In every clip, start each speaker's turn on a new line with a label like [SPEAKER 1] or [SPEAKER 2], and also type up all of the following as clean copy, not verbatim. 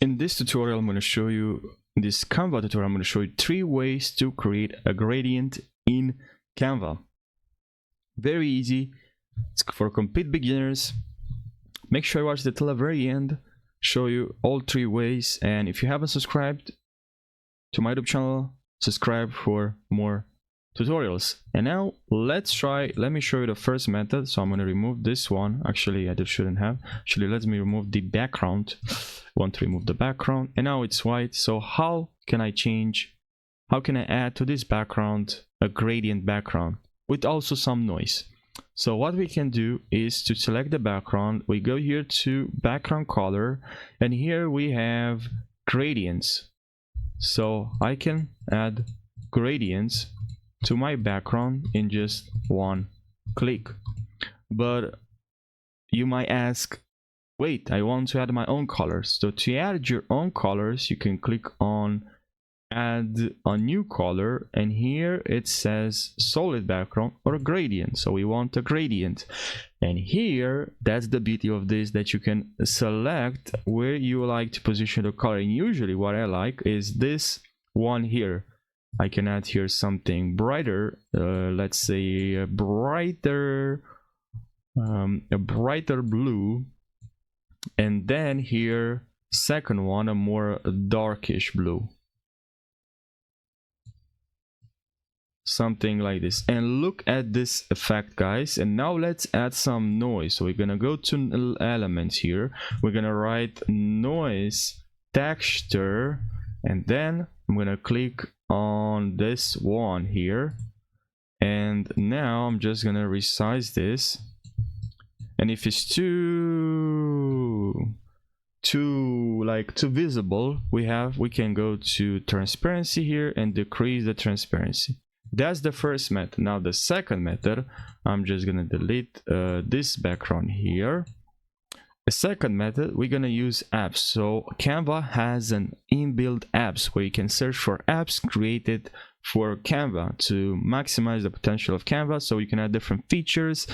[SPEAKER 1] In this tutorial, I'm going to show you, in this Canva tutorial, I'm going to show you 3 ways to create a gradient in Canva. Very easy. It's for complete beginners. Make sure you watch till the very end. Show you all 3 ways. And if you haven't subscribed to my YouTube channel, subscribe for more tutorials. And now let's try. Let me show you the first method. So I'm going to remove this one. Actually, I just shouldn't have. Actually, let me remove the background. I want to remove the background, and now it's white. So how can I add to this background a gradient background with also some noise? So what we can do is to select the background. We go here to background color, and here we have gradients. So I can add gradients to my background in just one click. But you might ask, wait, I want to add my own colors. So to add your own colors, you can click on add a new color, and here it says solid background or a gradient. So we want a gradient, and here that's the beauty of this, that you can select where you like to position the color. And usually what I like is this one here. I can add here something brighter, let's say a brighter blue, and then here second one a more darkish blue, something like this. And look at this effect, guys. And now let's add some noise. So we're gonna go to elements here, we're gonna write noise texture, and then I'm gonna click on this one here, and now I'm just gonna resize this. And if it's too visible, we can go to transparency here and decrease the transparency. That's the first method. Now the second method, I'm just gonna delete this background here. The second method, we're gonna use apps. So Canva has an inbuilt apps where you can search for apps created for Canva to maximize the potential of Canva, so you can add different features.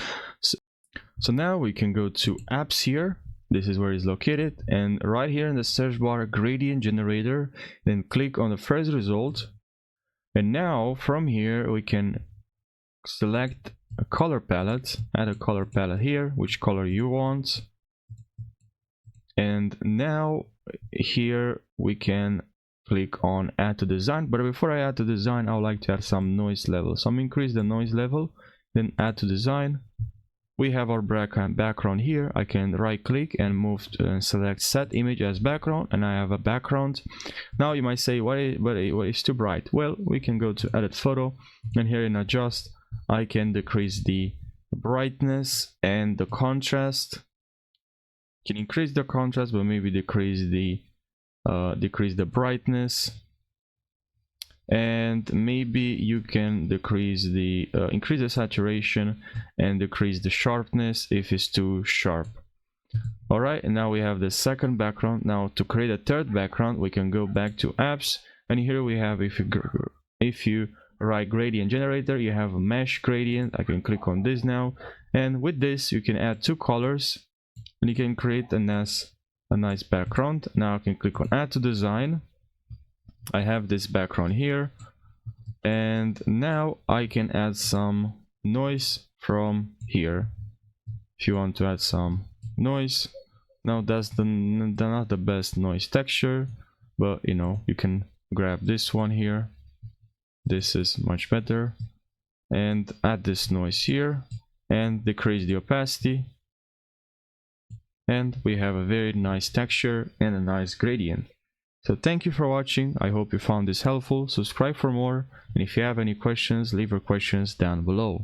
[SPEAKER 1] So now we can go to apps here. This is where it's located, and right here in the search bar, gradient generator, then click on the first result. And now from here we can select a color palette, add a color palette here, which color you want. And now here we can click on add to design. But before I add to design, I would like to add some noise level. So I'm increase the noise level, then add to design. We have our background here. I can right click and move to, select set image as background, and I have a background. Now you might say, what is too bright? Well, we can go to edit photo, and here in adjust I can decrease the brightness and the contrast. Can increase the contrast, but maybe decrease the brightness, and maybe you can decrease the increase the saturation and decrease the sharpness if it's too sharp. All right, and now we have the second background. Now to create a third background, we can go back to apps, and here we have, if you write gradient generator, you have a mesh gradient. I can click on this now, and with this you can add 2 colors, and you can create a nice background. Now I can click on add to design. I have this background here, and now I can add some noise from here. If you want to add some noise, now that's not the best noise texture, but you know, you can grab this one here. This is much better, and add this noise here and decrease the opacity. And we have a very nice texture and a nice gradient. So thank you for watching. I hope you found this helpful. Subscribe for more, and if you have any questions, leave your questions down below.